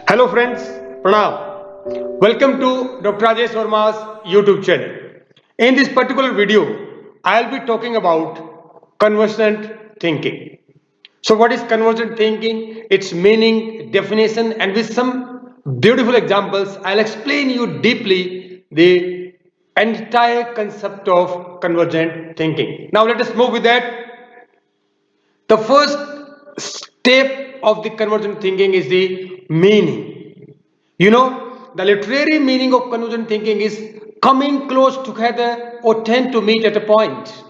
Hello friends, Pranam. Welcome to Dr.RAjeshverma's YouTube channel. In this particular video, I'll be talking about convergent thinking. So what is convergent thinking? Its meaning, definition, and with some beautiful examples, I'll explain you deeply the entire concept of convergent thinking. Now let us move with that. The first step of the convergent thinking is the meaning. The literary meaning of convergent thinking is coming close together or tend to meet at a point.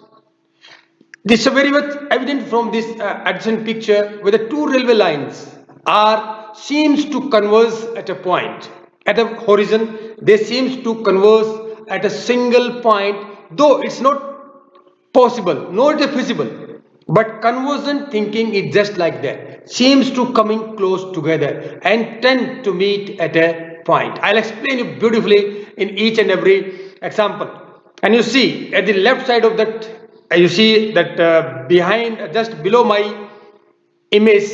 This is very much evident from this adjacent picture where the two railway lines are seems to converge at a point. At a horizon, they seems to converge at a single point, though it's not possible, nor is it feasible. But convergent thinking is just like that, seems to coming close together and tend to meet at a point. I'll explain you beautifully in each and every example. And you see at the left side of that, you see that behind, just below my image,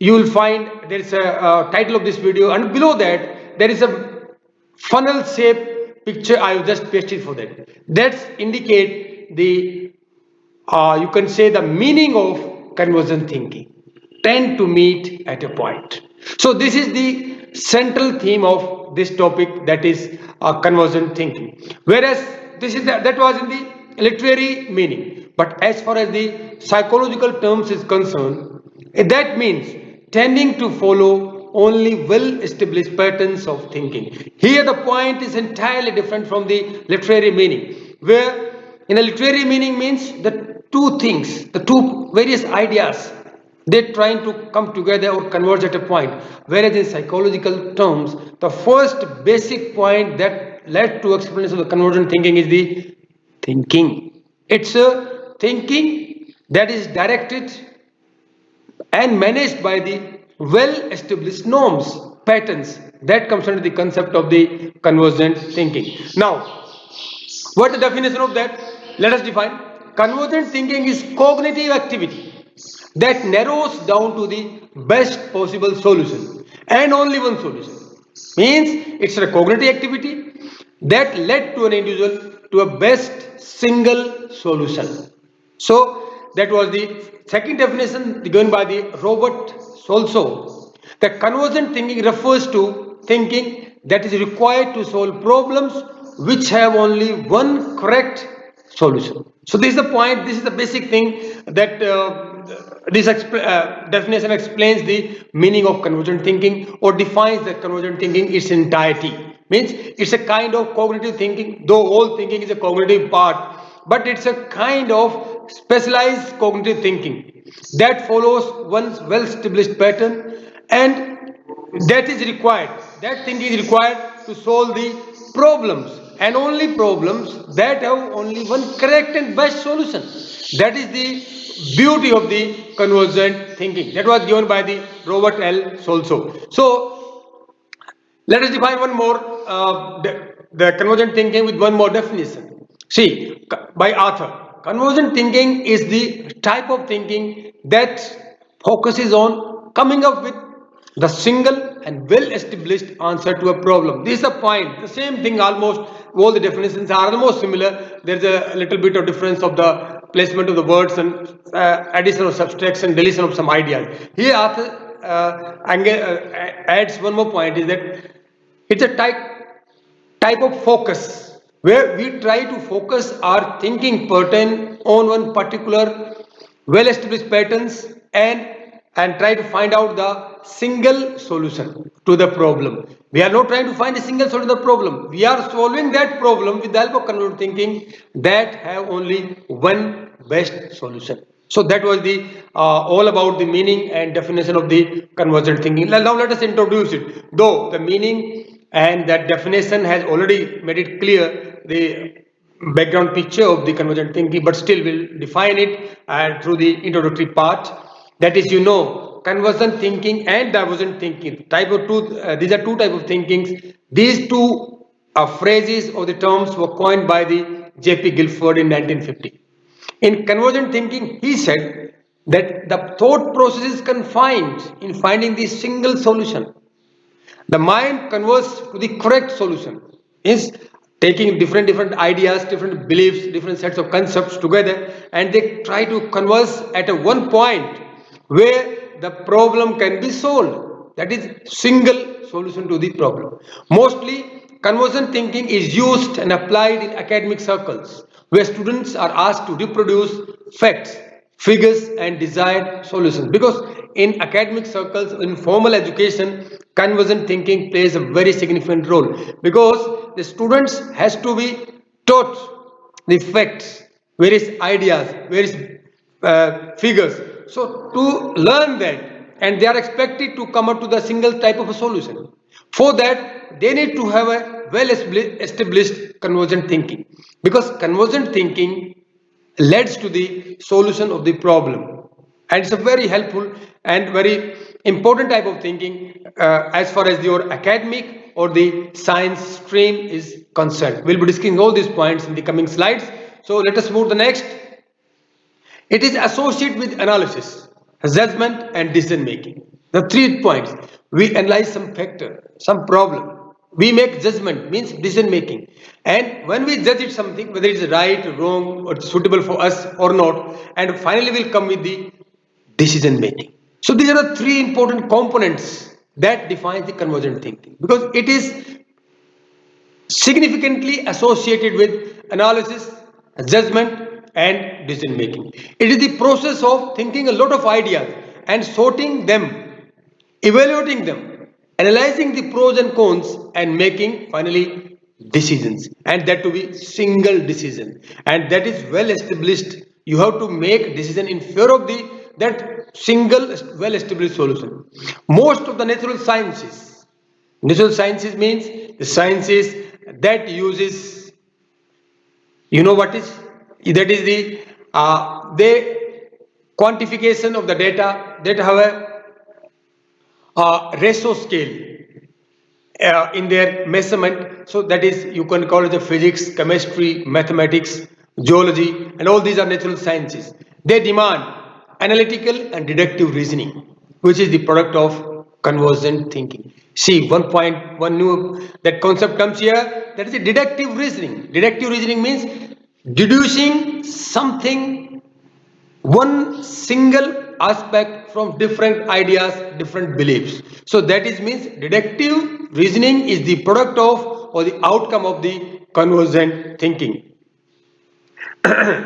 you will find there is a title of this video, and below that there is a funnel shape picture I have just pasted for that. That's indicate the you can say the meaning of convergent thinking, tend to meet at a point. So this is the central theme of this topic, that is convergent thinking, whereas that was in the literary meaning. But as far as the psychological terms is concerned, that means tending to follow only well established patterns of thinking. Here the point is entirely different from the literary meaning, where in a literary meaning means the two things, the two various ideas, they're trying to come together or converge at a point. Whereas in psychological terms, the first basic point that led to explanation of the convergent thinking is the thinking. It's a thinking that is directed and managed by the well established norms, patterns, that comes under the concept of the convergent thinking. Now, what's the definition of that? Let us define. Convergent thinking is cognitive activity that narrows down to the best possible solution and only one solution. Means it's a cognitive activity that led to an individual to a best single solution. So that was the second definition given by the Robert Solso. The convergent thinking refers to thinking that is required to solve problems which have only one correct solution. So this is the point, this is the basic thing that this definition explains the meaning of convergent thinking, or defines the convergent thinking its entirety. Means it's a kind of cognitive thinking, though all thinking is a cognitive part, but it's a kind of specialized cognitive thinking that follows one's well established pattern, and that is required, that thinking is required to solve the problems, and only problems that have only one correct and best solution. That is the beauty of the convergent thinking, that was given by the Robert L. Solso. So let us define one more the convergent thinking with one more definition. See, by author, convergent thinking is the type of thinking that focuses on coming up with the single and well established answer to a problem. This is the point. The same thing almost, all the definitions are almost similar. There is a little bit of difference of the placement of the words and addition of subtraction, deletion of some ideas. Here author adds one more point, is that it's a type of focus where we try to focus our thinking pattern on one particular well established patterns, and try to find out the single solution to the problem. We are not trying to find a single solution to the problem. We are solving that problem with the help of convergent thinking that have only one best solution. So that was the all about the meaning and definition of the convergent thinking. Now let us introduce it. Though the meaning and that definition has already made it clear the background picture of the convergent thinking, but still we'll define it through the introductory part. That is, convergent thinking and divergent thinking. Type of two. These are two type of thinkings. These two phrases or the terms were coined by the J.P. Guilford in 1950. In convergent thinking, he said that the thought process is confined in finding the single solution. The mind converts to the correct solution. Is taking different ideas, different beliefs, different sets of concepts together, and they try to converse at a one point where the problem can be solved. That is single solution to the problem. Mostly conversion thinking is used and applied in academic circles where students are asked to reproduce facts, figures and desired solutions, because in academic circles, in formal education, convergent thinking plays a very significant role, because the students has to be taught the facts, various ideas, various figures, so to learn that, and they are expected to come up to the single type of a solution. For that they need to have a well established convergent thinking, because convergent thinking leads to the solution of the problem, and it's a very helpful and very important type of thinking as far as your academic or the science stream is concerned. We'll be discussing all these points in the coming slides, so let us move to the next. It is associated with analysis, judgment and decision making. The 3 points: we analyze some factor, some problem, we make judgment, means decision making, and when we judge it something, whether it's right, wrong or suitable for us or not, and finally we'll come with the decision making. So these are the 3 important components that define the convergent thinking, because it is significantly associated with analysis, judgment and decision making. It is the process of thinking a lot of ideas and sorting them, evaluating them, analyzing the pros and cons and making finally decisions, and that to be single decision, and that is well established. You have to make decision in favor of the that single well established solution. Most of the natural sciences means the sciences that uses, you know what is, that is the quantification of the data, that have a ratio scale in their measurement. So that is, you can call it the physics, chemistry, mathematics, geology, and all these are natural sciences. They demand analytical and deductive reasoning, which is the product of convergent thinking. See, one new that concept comes here, that is the deductive reasoning. Deductive reasoning means deducing something, one single aspect from different ideas, different beliefs. So that is means deductive reasoning is the product of or the outcome of the convergent thinking.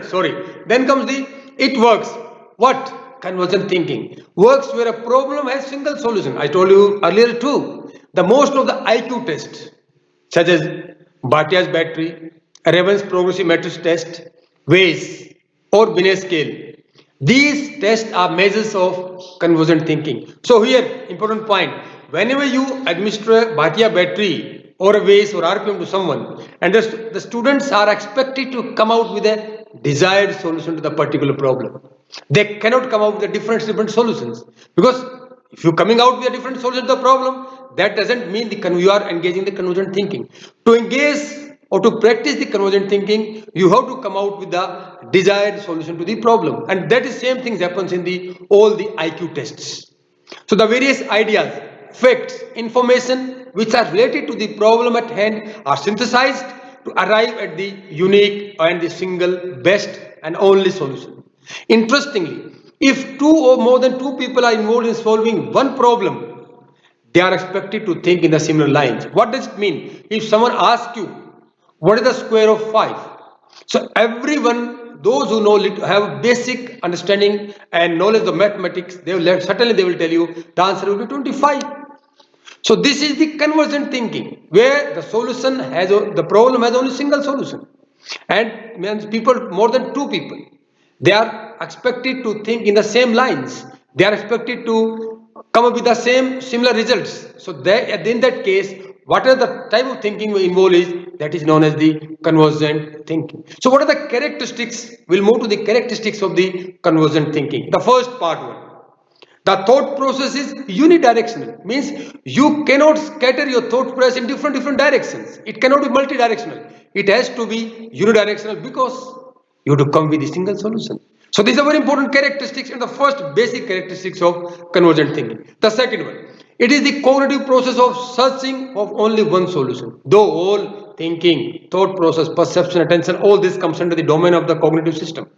Sorry. Then comes the it works. What? Convergent thinking works where a problem has single solution. I told you earlier too. The most of the IQ tests, such as Bhattia's battery, Raven's progressive matrix test, Weiss, or Binet scale, these tests are measures of convergent thinking. So here, important point: whenever you administer a Bhatia battery or a Weiss or RPM to someone, and the students are expected to come out with a desired solution to the particular problem. They cannot come out with the different solutions, because if you're coming out with a different solution to the problem, that doesn't mean you are engaging the convergent thinking. To engage or to practice the convergent thinking, you have to come out with the desired solution to the problem, and that is same thing happens in the all the IQ tests. So the various ideas, facts, information which are related to the problem at hand are synthesized to arrive at the unique and the single best and only solution. Interestingly, if two or more than two people are involved in solving one problem, they are expected to think in the similar lines. What does it mean? If someone asks you, what is the square of 5? So everyone, those who know have basic understanding and knowledge of mathematics, certainly they will tell you the answer will be 25. So this is the convergent thinking, where the solution has the problem has only single solution, and means people more than two people, they are expected to think in the same lines. They are expected to come up with the same similar results. So in that case, whatever the type of thinking we involve is, that is known as the convergent thinking. So what are the characteristics? We'll move to the characteristics of the convergent thinking. The first part one. The thought process is unidirectional, means you cannot scatter your thought process in different directions. It cannot be multidirectional. It has to be unidirectional, because you have to come with a single solution. So these are very important characteristics and the first basic characteristics of convergent thinking. The second one, it is the cognitive process of searching of only one solution. Though all thinking, thought process, perception, attention, all this comes under the domain of the cognitive system.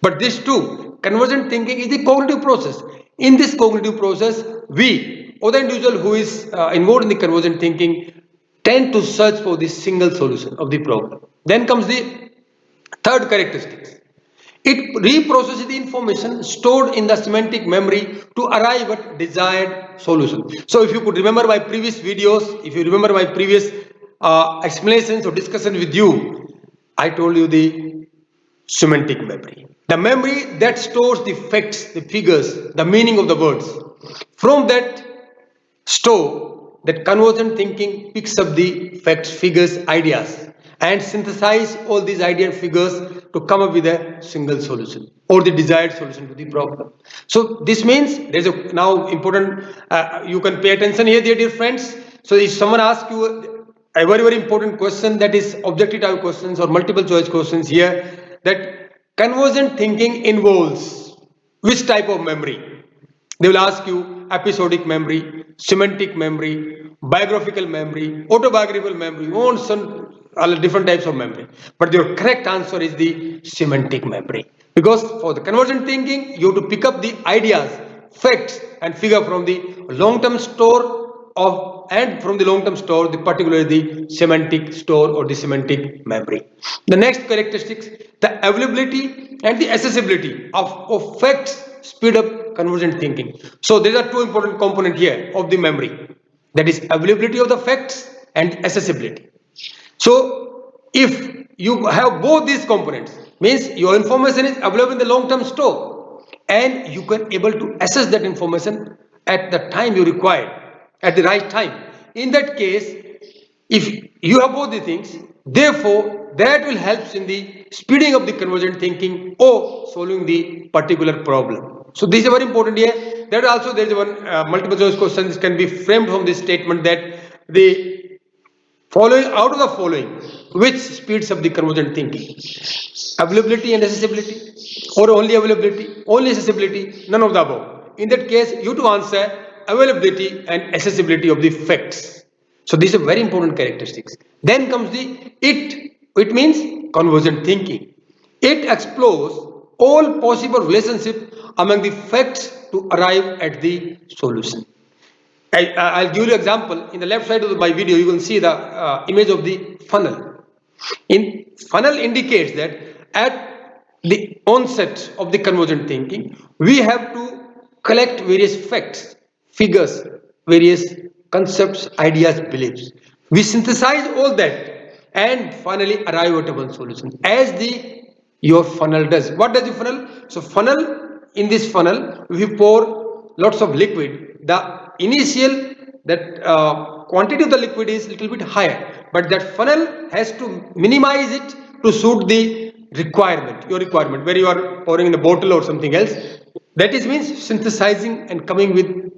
But this too, convergent thinking is the cognitive process. In this cognitive process, we or the individual who is involved in the convergent thinking tend to search for the single solution of the problem. Then comes the third characteristic. It reprocesses the information stored in the semantic memory to arrive at desired solution. So if you could remember my previous videos, if you remember my previous explanations or discussion with you, I told you the semantic memory. The memory that stores the facts, the figures, the meaning of the words. From that store, that convergent thinking picks up the facts, figures, ideas and synthesize all these ideas and figures to come up with a single solution or the desired solution to the problem. So this means there's a now important, you can pay attention here, dear friends. So if someone asks you a very important question, that is objective type questions or multiple choice questions here, that convergent thinking involves which type of memory? They will ask you episodic memory, semantic memory, biographical memory, autobiographical memory, all different types of memory. But your correct answer is the semantic memory. Because for the convergent thinking, you have to pick up the ideas, facts, and figure from the long-term store of, and from the long-term store, the particularly the semantic store or the semantic memory. The next characteristics, the availability and the accessibility of facts speed up convergent thinking. So these are two important components here of the memory. That is availability of the facts and accessibility. So if you have both these components, means your information is available in the long-term store and you can able to access that information at the time you require, at the right time. In that case, if you have both the things, therefore that will help in the speeding up the convergent thinking or solving the particular problem. So this is very important here. That also there is one multiple choice questions can be framed from this statement that the following out of the following, which speeds up the convergent thinking? Availability and accessibility, or only availability, only accessibility, none of the above. In that case, you to answer availability and accessibility of the facts. So these are very important characteristics. Then comes the it. It means convergent thinking. It explores all possible relationships among the facts to arrive at the solution. I'll give you an example. In the left side of my video, you will see the image of the funnel. In funnel indicates that at the onset of the convergent thinking, we have to collect various facts, figures, various concepts, ideas, beliefs. We synthesize all that and finally arrive at one solution. As the your funnel does. What does the funnel? So funnel, in this funnel, we pour lots of liquid. The initial that quantity of the liquid is little bit higher, but that funnel has to minimize it to suit the requirement, your requirement, where you are pouring in the bottle or something else. That is means synthesizing and coming with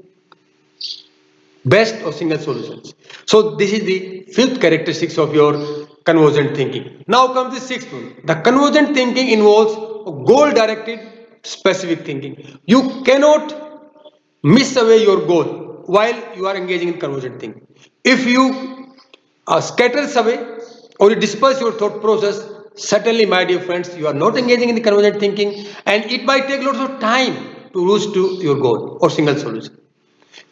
best or single solutions. So this is the fifth characteristics of your convergent thinking. Now comes the sixth one. The convergent thinking involves goal directed specific thinking. You cannot miss away your goal while you are engaging in convergent thinking. If you scatters away or you disperse your thought process, certainly my dear friends, you are not engaging in the convergent thinking and it might take lots of time to reach to your goal or single solution.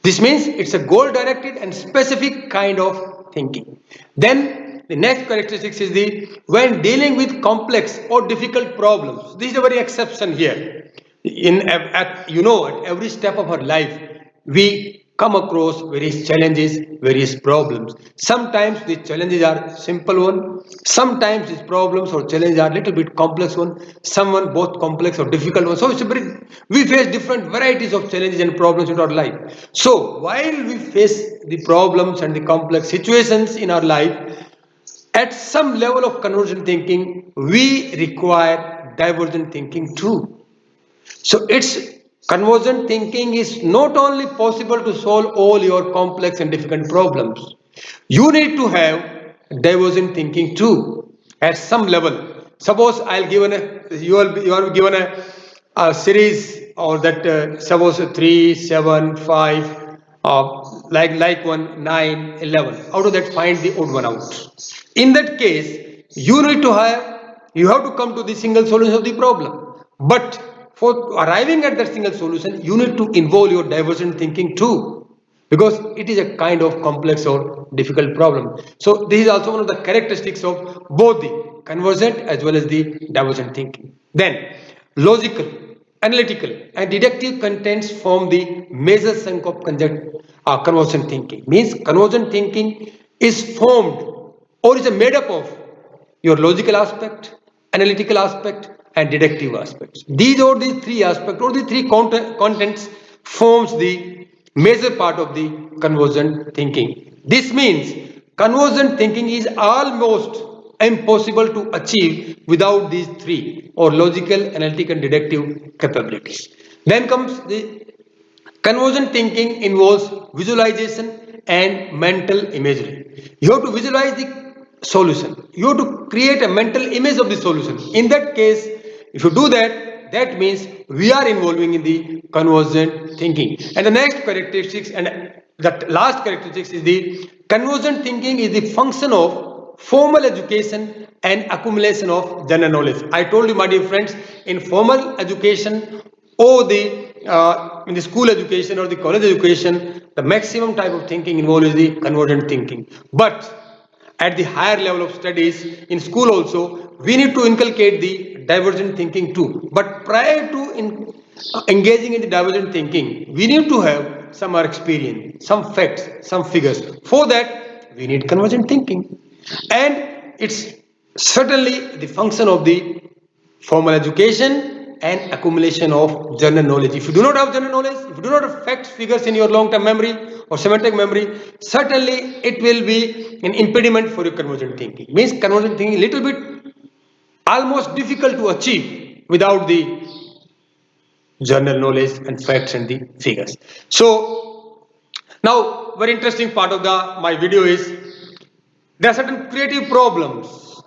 This means it's a goal directed and specific kind of thinking. Then the next characteristics is the when dealing with complex or difficult problems. This is a very exception here. At every step of our life, we come across various challenges, various problems. Sometimes the challenges are simple one. Sometimes these problems or challenges are little bit complex one. Someone both complex or difficult one. So we face different varieties of challenges and problems in our life. So while we face the problems and the complex situations in our life, at some level of convergent thinking, we require divergent thinking too. So it's convergent thinking is not only possible to solve all your complex and difficult problems. You need to have divergent thinking too at some level. Suppose I'll given a you are given a series, or that suppose 3, 7, 5, like 1, 9, 11. Out of that, find the odd one out. In that case, you have to come to the single solution of the problem. But for arriving at that single solution, you need to involve your divergent thinking too, because it is a kind of complex or difficult problem. So this is also one of the characteristics of both the convergent as well as the divergent thinking. Then logical, analytical and deductive contents form the major chunk of convergent thinking. Means convergent thinking is formed or is made up of your logical aspect, analytical aspect and deductive aspects. These are the three aspects or the three contents forms the major part of the convergent thinking. This means convergent thinking is almost impossible to achieve without these three, or logical, analytical and deductive capabilities. Then comes the convergent thinking involves visualization and mental imagery. You have to visualize the solution. You have to create a mental image of the solution. In that case, if you do that, that means we are involving in the convergent thinking. And the next characteristics and the last characteristics is the convergent thinking is the function of formal education and accumulation of general knowledge. I told you, my dear friends, in formal education or in the school education or the college education, the maximum type of thinking involved is the convergent thinking. But at the higher level of studies, in school also, we need to inculcate the divergent thinking too. But prior to engaging in the divergent thinking, we need to have some experience, some facts, some figures. For that, we need convergent thinking. And it's certainly the function of the formal education and accumulation of general knowledge. If you do not have general knowledge, if you do not have facts, figures in your long-term memory or semantic memory, certainly it will be an impediment for your convergent thinking. Means convergent thinking little bit almost difficult to achieve without the general knowledge and facts and the figures. So now very interesting part of my video is there are certain creative problems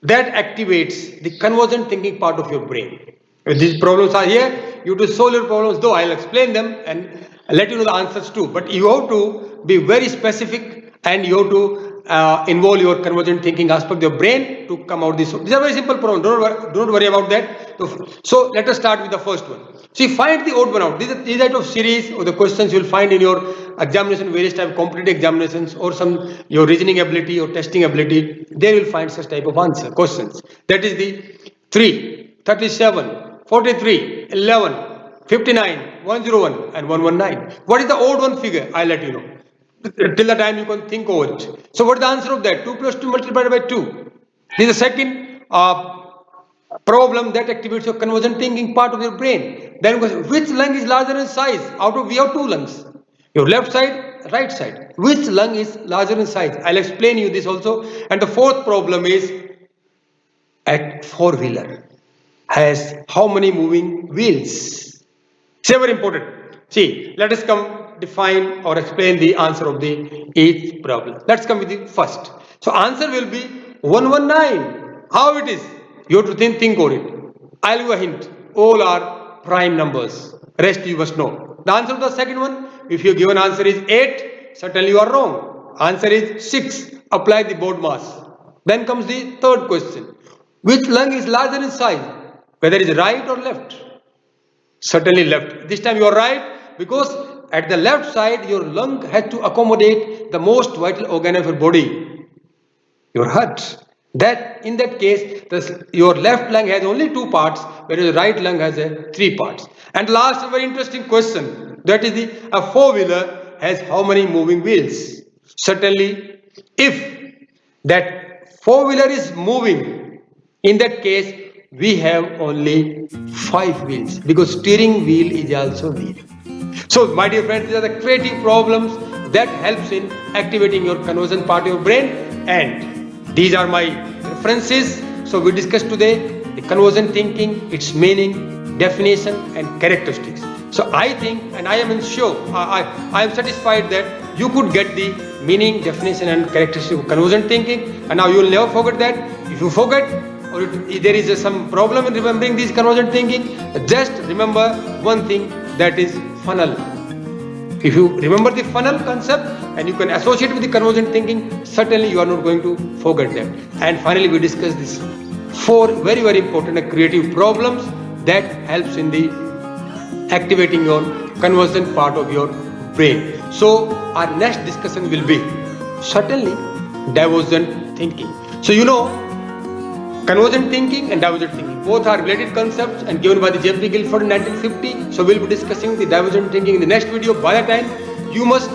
that activates the convergent thinking part of your brain. If these problems are here, you have to solve your problems, though I'll explain them and let you know the answers too. But you have to be very specific and you have to involve your convergent thinking aspect of your brain to come out this. These are very simple problems, don't worry about that. So let us start with the first one. See, find the odd one out. These type of series or the questions you will find in your examination, various type of competitive examinations or your reasoning ability or testing ability. There you will find such type of questions. That is the 3, 37, 43, 11, 59, 101 and 119. What is the odd one figure? I'll let you know. Till the time you can think over it. So what is the answer of that? 2 plus 2 multiplied by 2. This is the second problem that activates your convergent thinking part of your brain. Then which lung is larger in size? Out of we have 2 lungs. Your left side, right side. Which lung is larger in size? I'll explain you this also. And the fourth problem is a 4-wheeler has how many moving wheels? It's very important. See, let us define or explain the answer of each problem. Let's come with the first. So answer will be 119. How it is? You have to think over it. I'll give a hint. All are prime numbers. Rest you must know. The answer of the second one, if your given answer is 8, certainly you are wrong. Answer is 6. Apply the board mass. Then comes the third question. Which lung is larger in size? Whether it is right or left? Certainly left. This time you are right, because at the left side your lung has to accommodate the most vital organ of your body, your heart. That in that case, your left lung has only 2 parts, whereas the right lung has 3 parts. And last, very interesting question. That is a 4-wheeler has how many moving wheels? Certainly, if that 4-wheeler is moving, in that case, we have only 5 wheels, because steering wheel is also wheel. So, my dear friends, these are the creative problems that helps in activating your convergent part of your brain, and these are my references. So, we discussed today the convergent thinking, its meaning, definition, and characteristics. So, I think, and I am sure, I am satisfied that you could get the meaning, definition, and characteristics of convergent thinking, and now you will never forget that. If you forget, or there is some problem in remembering this convergent thinking, just remember one thing, that is funnel. If you remember the funnel concept and you can associate with the convergent thinking, certainly you are not going to forget them. And finally, we discuss these 4 very, very important and creative problems that helps in the activating your convergent part of your brain. So our next discussion will be certainly divergent thinking. So you know, convergent thinking and divergent thinking both are related concepts and given by the J.P. Guilford in 1950. So we'll be discussing the divergent thinking in the next video. By that time, you must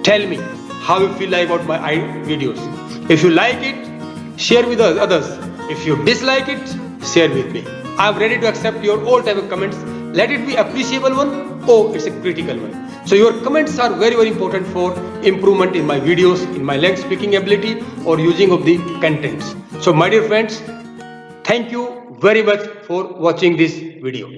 tell me how you feel like about my videos. If you like it, share with others. If you dislike it, share with me. I'm ready to accept your all type of comments. Let it be appreciable one or it's a critical one. So your comments are very, very important for improvement in my videos, in my language speaking ability or using of the contents. So my dear friends, thank you very much for watching this video.